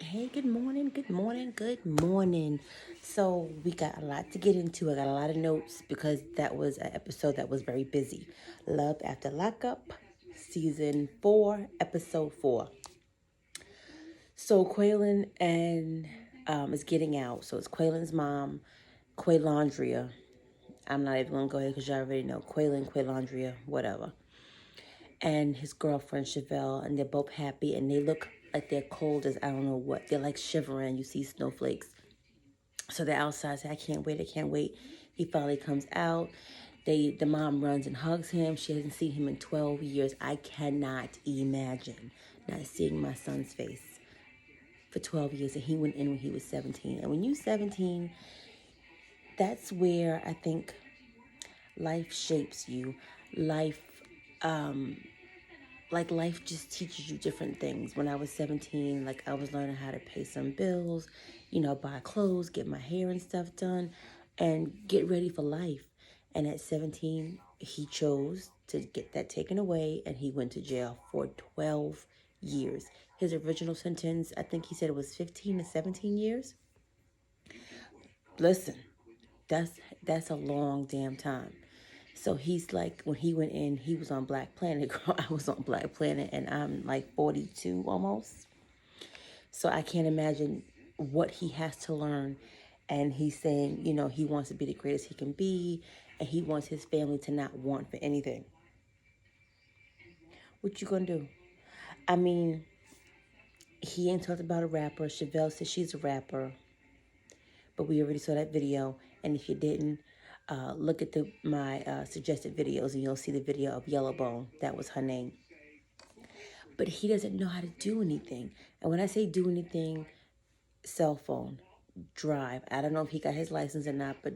Hey, good morning, good morning, good morning. So, we got a lot to get into. I got a lot of notes because that was an episode that was very busy. Love After Lockup, Season 4, Episode 4. So, Kweilyn and is getting out. So, it's Kweilyn's mom, Quaylandria. I'm not even going to go ahead because you already know Kweilyn, Quaylandria, whatever. And his girlfriend Chevelle, and they're both happy, and they look like they're cold as I don't know what. They're like shivering. You see snowflakes. So they're outside. Say, I can't wait. I can't wait. He finally comes out. The mom runs and hugs him. She hasn't seen him in 12 years. I cannot imagine not seeing my son's face for 12 years. And he went in when he was 17. And when you're 17, that's where I think life shapes you. Life, life just teaches you different things. When I was 17, I was learning how to pay some bills, buy clothes, get my hair and stuff done, and get ready for life. And at 17, he chose to get that taken away, and he went to jail for 12 years. His original sentence, I think he said it was 15 to 17 years. Listen, that's a long damn time. So he's like, when he went in, he was on Black Planet. Girl, I was on Black Planet, and I'm like 42 almost. So I can't imagine what he has to learn. And he's saying, he wants to be the greatest he can be, and he wants his family to not want for anything. What you gonna do? I mean, he ain't talked about a rapper. Chevelle says she's a rapper, but we already saw that video. And if you didn't, look at my suggested videos, and you'll see the video of Yellowbone. That was her name. But he doesn't know how to do anything. And when I say do anything, cell phone, drive. I don't know if he got his license or not, but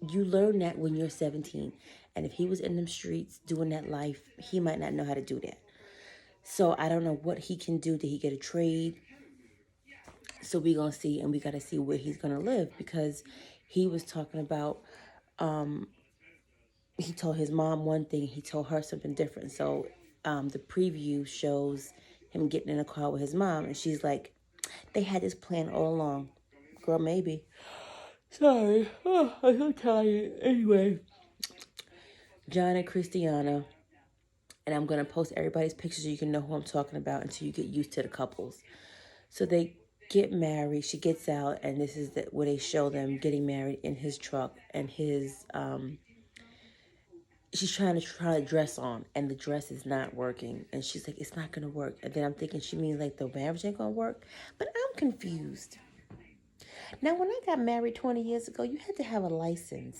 you learn that when you're 17. And if he was in them streets doing that life, he might not know how to do that. So I don't know what he can do. Did he get a trade? So we're going to see, and we got to see where he's going to live, because he was talking about, he told his mom one thing, he told her something different. So the preview shows him getting in a car with his mom, and she's like, they had this plan all along. Girl, maybe. Sorry. Oh, I'm so tired. Anyway, John and Christiana, and I'm going to post everybody's pictures so you can know who I'm talking about until you get used to the couples. So they get married. She gets out, and this is where they show them getting married in his truck, and she's trying to dress on, and the dress is not working, and she's like, it's not going to work. And then I'm thinking she means like the marriage ain't going to work, but I'm confused. Now, when I got married 20 years ago, you had to have a license.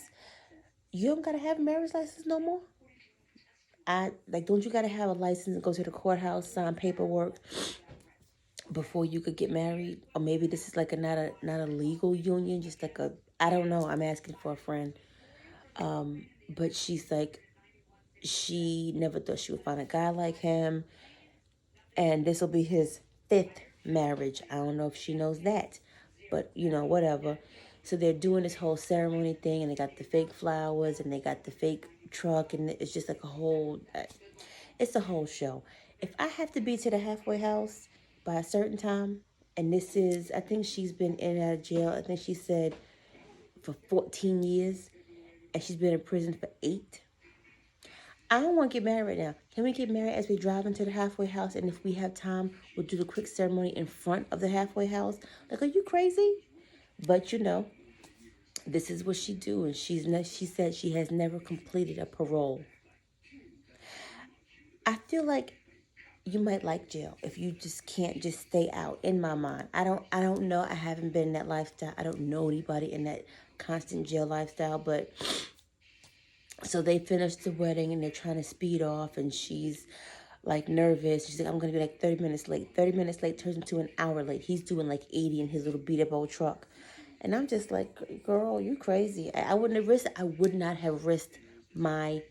You don't got to have a marriage license no more? Don't you got to have a license and go to the courthouse, sign paperwork before you could get married? Or maybe this is like not a legal union, just like I don't know. I'm asking for a friend. But she's like, she never thought she would find a guy like him. And this will be his 5th marriage. I don't know if she knows that, but whatever. So they're doing this whole ceremony thing, and they got the fake flowers, and they got the fake truck, and it's just like it's a whole show. If I have to be to the halfway house by a certain time, and this is, I think she's been in and out of jail, I think she said for 14 years, and she's been in prison for 8. I don't want to get married right now. Can we get married as we drive into the halfway house? And if we have time, we'll do the quick ceremony in front of the halfway house. Like, are you crazy? But this is what she do. And she said she has never completed a parole. I feel like you might like jail if you just can't just stay out, in my mind. I don't know. I haven't been in that lifestyle. I don't know anybody in that constant jail lifestyle, but so they finished the wedding, and they're trying to speed off, and she's like nervous. She's like, I'm going to be like 30 minutes late. 30 minutes late turns into an hour late. He's doing like 80 in his little beat up old truck. And I'm just like, girl, you crazy. I wouldn't have risked, I would not have risked my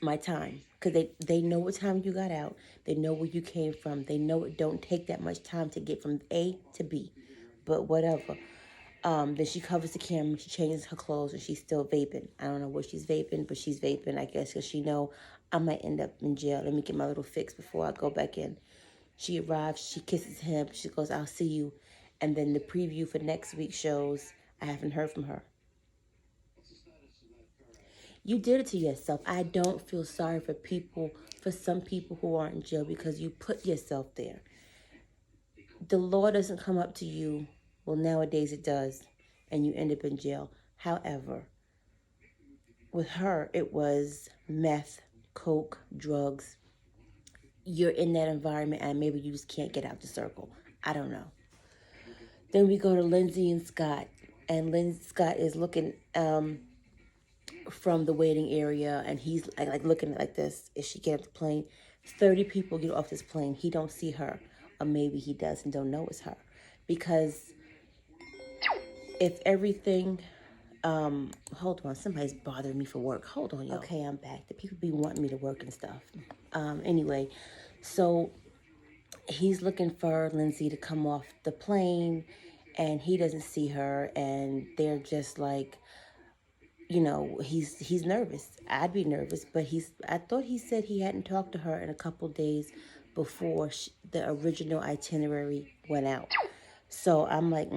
my time, because they know what time you got out. They know where you came from. They know it don't take that much time to get from A to B. But whatever. Then she covers the camera, she changes her clothes, and she's still vaping. I don't know what she's vaping, but she's vaping, I guess, because she know I might end up in jail. Let me get my little fix before I go back in. She arrives, she kisses him, she goes, I'll see you. And then the preview for next week shows, I haven't heard from her. You did it to yourself. I don't feel sorry for some people who are in jail because you put yourself there. The law doesn't come up to you. Well, nowadays it does, and you end up in jail. However, with her, it was meth, coke, drugs. You're in that environment, and maybe you just can't get out the circle. I don't know. Then we go to Lindsay and Scott, and Lindsay Scott is looking from the waiting area, and he's like looking like this. If she get off the plane, 30 people get off this plane. He don't see her, or maybe he does and don't know it's her, because if everything, hold on, somebody's bothering me for work. Hold on, y'all. Okay, I'm back. The people be wanting me to work and stuff. Anyway, so he's looking for Lindsay to come off the plane, and he doesn't see her, and they're just like, he's nervous. I'd be nervous, but I thought he said he hadn't talked to her in a couple days before the original itinerary went out. So I'm like,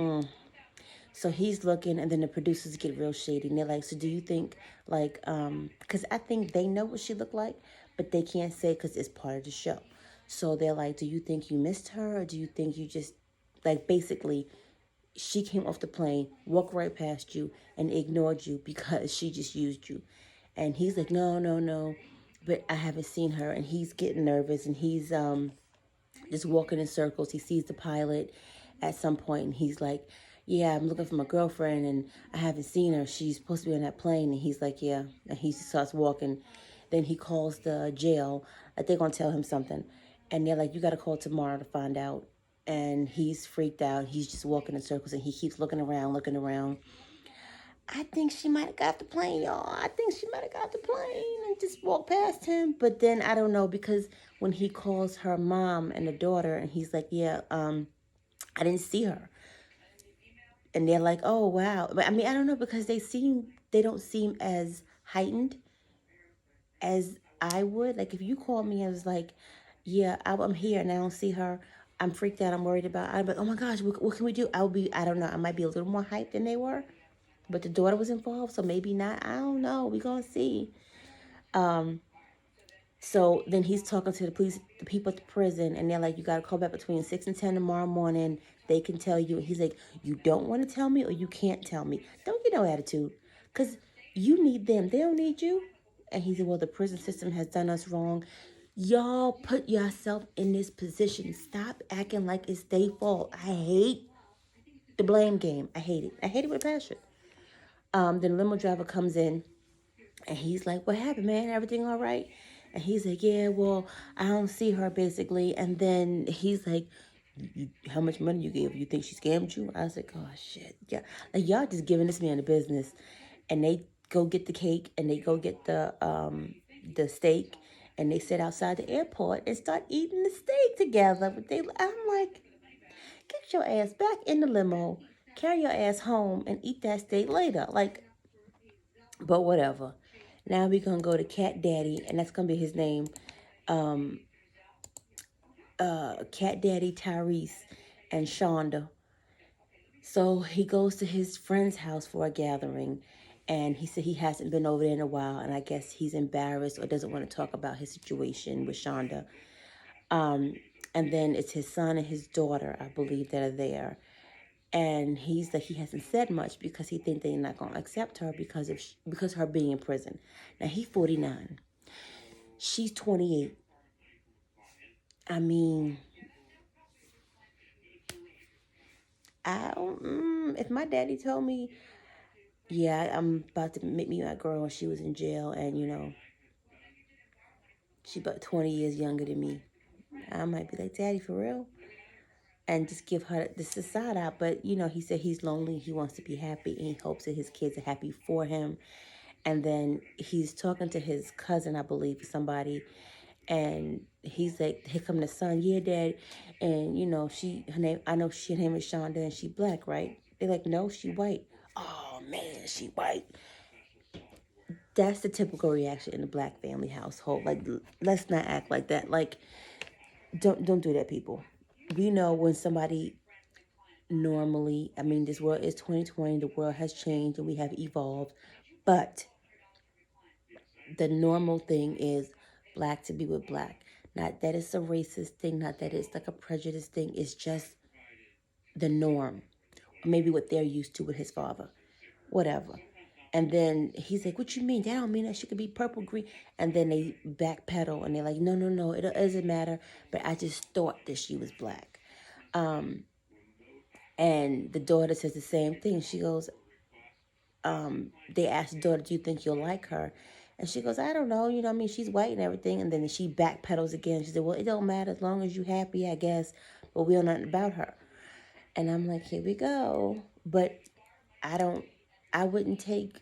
So he's looking, and then the producers get real shady, and they're like, so do you think, like, because I think they know what she looked like, but they can't say because it's part of the show. So they're like, do you think you missed her, or do you think you just, like, basically, she came off the plane, walked right past you, and ignored you because she just used you? And he's like, no, no, no, but I haven't seen her, and he's getting nervous, and he's just walking in circles. He sees the pilot at some point, and he's like, yeah, I'm looking for my girlfriend, and I haven't seen her. She's supposed to be on that plane. And he's like, yeah. And he starts walking. Then he calls the jail. Like, they're going to tell him something. And they're like, you got to call tomorrow to find out. And he's freaked out. He's just walking in circles, and he keeps looking around, looking around. I think she might have got the plane, y'all. I think she might have got the plane and just walked past him. But then I don't know, because when he calls her mom and the daughter, and he's like, yeah, I didn't see her. And they're like, oh, wow. But I mean, I don't know, because they don't seem as heightened as I would. Like, if you called me and was like, yeah, I'm here and I don't see her, I'm freaked out, I'm worried about, I'm like, oh my gosh, what can we do? I don't know, I might be a little more hyped than they were. But the daughter was involved, so maybe not. I don't know. We're going to see. So then he's talking to the people at the prison, and they're like, you got to call back between 6 and 10 tomorrow morning. They can tell you. And he's like, you don't want to tell me, or you can't tell me. Don't get no attitude, because you need them. They don't need you. And he said, well, the prison system has done us wrong. Y'all put yourself in this position. Stop acting like it's their fault. I hate the blame game. I hate it. I hate it with a passion. Then the limo driver comes in, and he's like, what happened, man? Everything all right? And he's like, yeah, well, I don't see her, basically. And then he's like, how much money you gave? You think she scammed you? I was like, oh, shit. Yeah. Like, y'all just giving this man the business. And they go get the cake, and they go get the steak, and they sit outside the airport and start eating the steak together. But I'm like, get your ass back in the limo, carry your ass home, and eat that steak later. Like, but whatever. Now we're going to go to Cat Daddy, and that's going to be his name. Cat Daddy, Tyrese, and Shonda. So he goes to his friend's house for a gathering, and he said he hasn't been over there in a while, and I guess he's embarrassed or doesn't want to talk about his situation with Shonda. And then it's his son and his daughter, I believe, that are there. And he's like, he hasn't said much because he thinks they're not going to accept her because her being in prison. Now, he's 49. She's 28. I mean, if my daddy told me, yeah, I'm about to meet me my girl when she was in jail, and, she about 20 years younger than me, I might be like, Daddy, for real? And just give her this side out. But, he said he's lonely. He wants to be happy, and he hopes that his kids are happy for him. And then he's talking to his cousin, I believe, somebody. And he's like, here come the son. Yeah, Dad. And, her name is Shonda, and she black, right? They're like, no, she white. Oh, man, she white. That's the typical reaction in the black family household. Like, let's not act like that. Like, Don't do that, people. We know when somebody normally, I mean, this world is 2020, the world has changed and we have evolved, but the normal thing is black to be with black. Not that it's a racist thing, not that it's like a prejudice thing, it's just the norm. Maybe what they're used to with his father. Whatever. And then he's like, "What you mean? That don't mean that she could be purple, green." And then they backpedal and they're like, "No, no, no, it doesn't matter. But I just thought that she was black." Um, and the daughter says the same thing. She goes, they asked the daughter, "Do you think you'll like her?" And she goes, "I don't know. You know, I mean, she's white and everything." And then she backpedals again. She said, "Well, it don't matter as long as you're happy, I guess. But we don't know nothing about her." And I'm like, here we go. But I don't, I wouldn't take,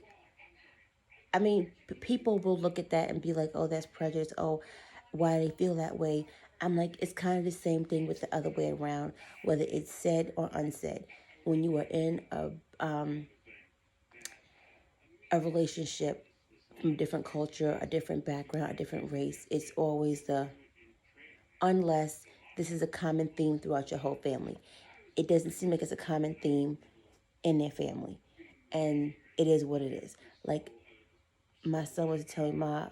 I mean, people will look at that and be like, oh, that's prejudice. Oh, why do they feel that way? I'm like, it's kind of the same thing with the other way around, whether it's said or unsaid. When you are in a relationship from a different culture, a different background, a different race, it's always the unless this is a common theme throughout your whole family. It doesn't seem like it's a common theme in their family. And it is what it is. Like my son was telling my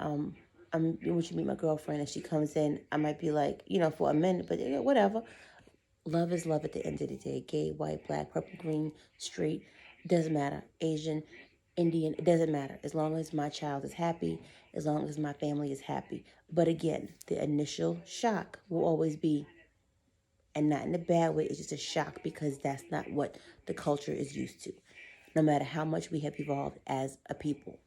when you meet my girlfriend and she comes in, I might be like, for a minute, but whatever. Love is love at the end of the day. Gay, white, black, purple, green, straight, doesn't matter. Asian, Indian, it doesn't matter. As long as my child is happy, as long as my family is happy. But again, the initial shock will always be, and not in a bad way, it's just a shock because that's not what the culture is used to, no matter how much we have evolved as a people.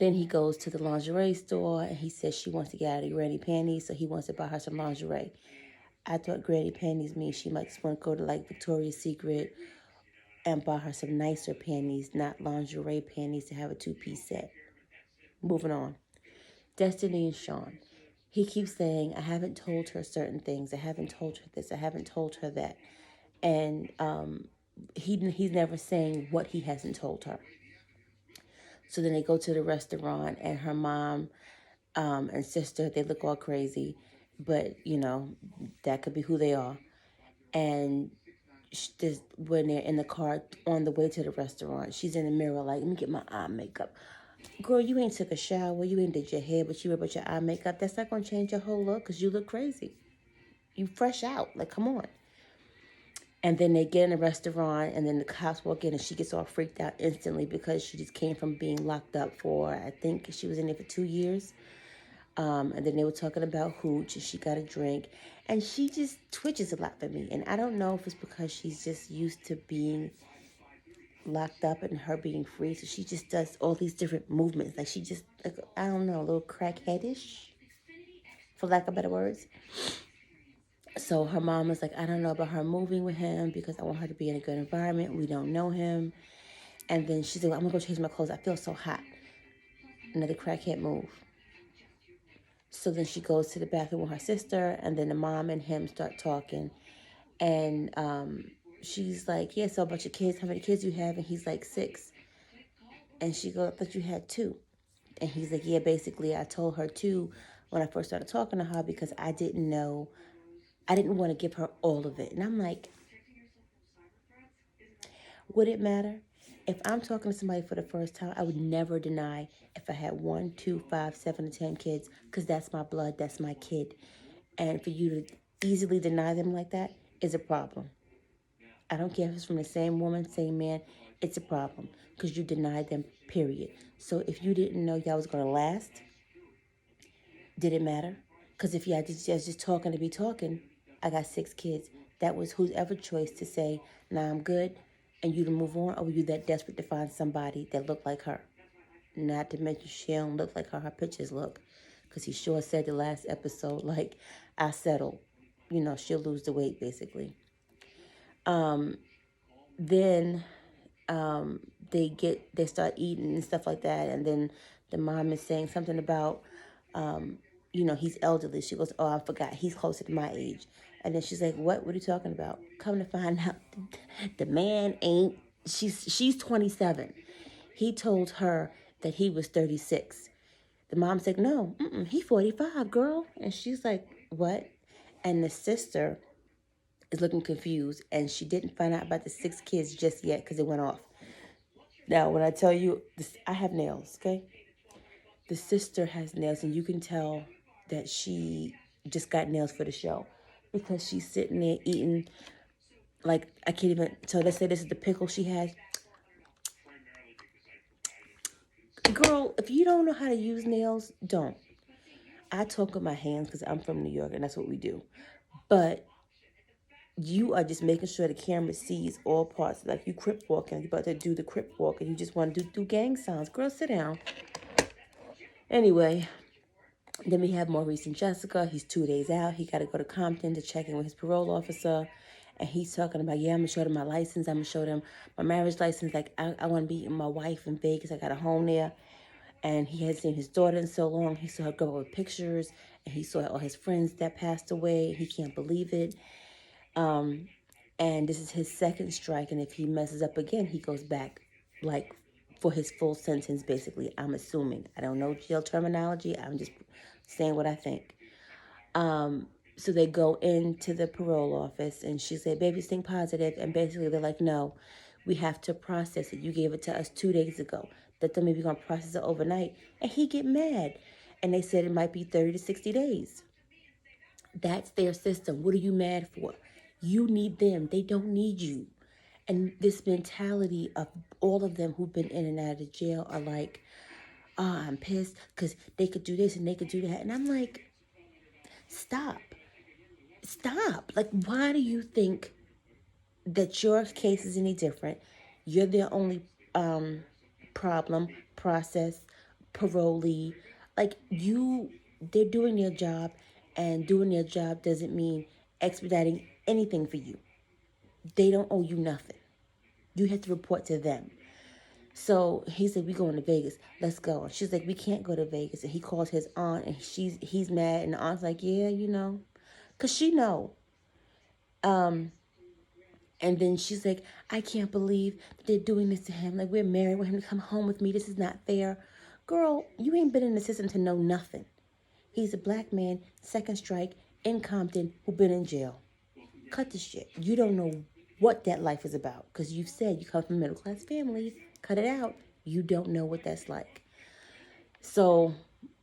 Then he goes to the lingerie store and he says she wants to get out of granny panties, so he wants to buy her some lingerie. I thought granny panties means she might just want to go to like Victoria's Secret and buy her some nicer panties, not lingerie panties to have a two-piece set. Moving on. Destiny and Sean. He keeps saying, I haven't told her certain things. I haven't told her this. I haven't told her that. And he's never saying what he hasn't told her. So then they go to the restaurant and her mom and sister, they look all crazy. But, that could be who they are. And when they're in the car on the way to the restaurant, she's in the mirror like, let me get my eye makeup. Girl, you ain't took a shower, you ain't did your hair, but you worry about your eye makeup. That's not going to change your whole look because you look crazy. You fresh out. Like, come on. And then they get in a restaurant and then the cops walk in and she gets all freaked out instantly because she just came from being locked up for, I think she was in there for 2 years. And then they were talking about hooch and she got a drink. And she just twitches a lot for me. And I don't know if it's because she's just used to being locked up and her being free. So she just does all these different movements. Like she just, like, I don't know, a little crackheadish, for lack of better words. So her mom was like, I don't know about her moving with him because I want her to be in a good environment. We don't know him. And then she's like, well, I'm going to go change my clothes. I feel so hot. Another crackhead move. So then she goes to the bathroom with her sister, and then the mom and him start talking. And she's like, yeah, so a bunch of kids. How many kids you have? And he's like, 6. And she goes, I thought you had 2. And he's like, yeah, basically I told her 2 when I first started talking to her because I didn't want to give her all of it. And I'm like, would it matter? If I'm talking to somebody for the first time, I would never deny if I had 1, 2, 5, 7, or 10 kids, because that's my blood, that's my kid. And for you to easily deny them like that is a problem. I don't care if it's from the same woman, same man, it's a problem because you denied them, period. So if you didn't know y'all was going to last, did it matter? Because if y'all just talking to be talking, I got 6 kids. That was whoever choice to say, nah, I'm good, and you to move on, or were you that desperate to find somebody that looked like her? Not to mention she don't look like her pictures look. Because he sure said the last episode, like, I settled. She'll lose the weight, basically. Then they start eating and stuff like that, and then the mom is saying something about he's elderly. She goes, oh, I forgot, he's closer to my age. And then she's like, what are you talking about? Come to find out, the man ain't, she's 27. He told her that he was 36. The mom's like, no, he 45, girl. And she's like, what? And the sister is looking confused, and she didn't find out about the 6 kids just yet because it went off. Now, when I tell you this, I have nails, okay? The sister has nails, and you can tell that she just got nails for the show because she's sitting there eating, like, I can't even. So let's say this is the pickle she has. Girl, if you don't know how to use nails, don't. I talk with my hands because I'm from New York, and that's what we do. But you are just making sure the camera sees all parts. Like you crip walking, you about to do the crip walk, and you just want to do gang sounds. Girl, sit down. Anyway, then we have Maurice and Jessica. He's 2 days out. He got to go to Compton to check in with his parole officer. And he's talking about, yeah, I'm going to show them my license. I'm going to show them my marriage license. Like, I want to be with my wife in Vegas. I got a home there. And he had seen his daughter in so long. He saw her grow up with pictures. And he saw all his friends that passed away. He can't believe it. And this is his second strike. And if he messes up again, he goes back, like, for his full sentence, basically. I'm assuming. I don't know jail terminology. I'm just saying what I think. So they go into the parole office, and she said, baby, think positive. And basically they're like, no, we have to process it. You gave it to us 2 days ago. That don't mean we're going to process it overnight. And he get mad. And they said it might be 30 to 60 days. That's their system. What are you mad for? You need them. They don't need you. And this mentality of all of them who've been in and out of jail are like, oh, I'm pissed because they could do this and they could do that. And I'm like, stop. Like, why do you think that your case is any different? You're their only problem, process, parolee. Like, they're doing their job, and doing their job doesn't mean expediting anything for you. They don't owe you nothing. You have to report to them. So he said, we going to Vegas. Let's go. And she's like, we can't go to Vegas. And he calls his aunt, and he's mad. And the aunt's like, yeah, you know. Because she know. And then she's like, I can't believe that they're doing this to him. Like, we're married. Want him to come home with me. This is not fair. Girl, you ain't been in the system to know nothing. He's a black man, second strike, in Compton, who been in jail. Cut the shit. You don't know what that life is about. Because you've said you come from middle-class families. Cut it out. You don't know what that's like. So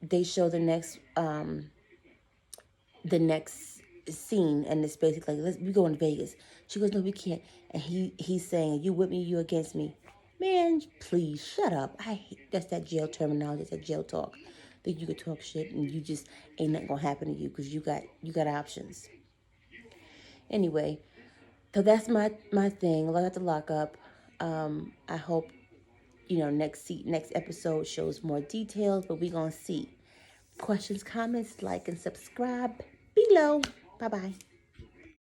they show the next scene, and it's basically like, we going to Vegas. She goes, no, we can't. And he's saying, you with me, you against me. Man, please shut up. I hate that's that jail terminology, that's that jail talk. Think you could talk shit and you just ain't nothing gonna happen to you because you got options. Anyway, so that's my thing. Look at the Lockup. I hope next episode shows more details, but we gonna see. Questions, comments, like, and subscribe below. Bye-bye.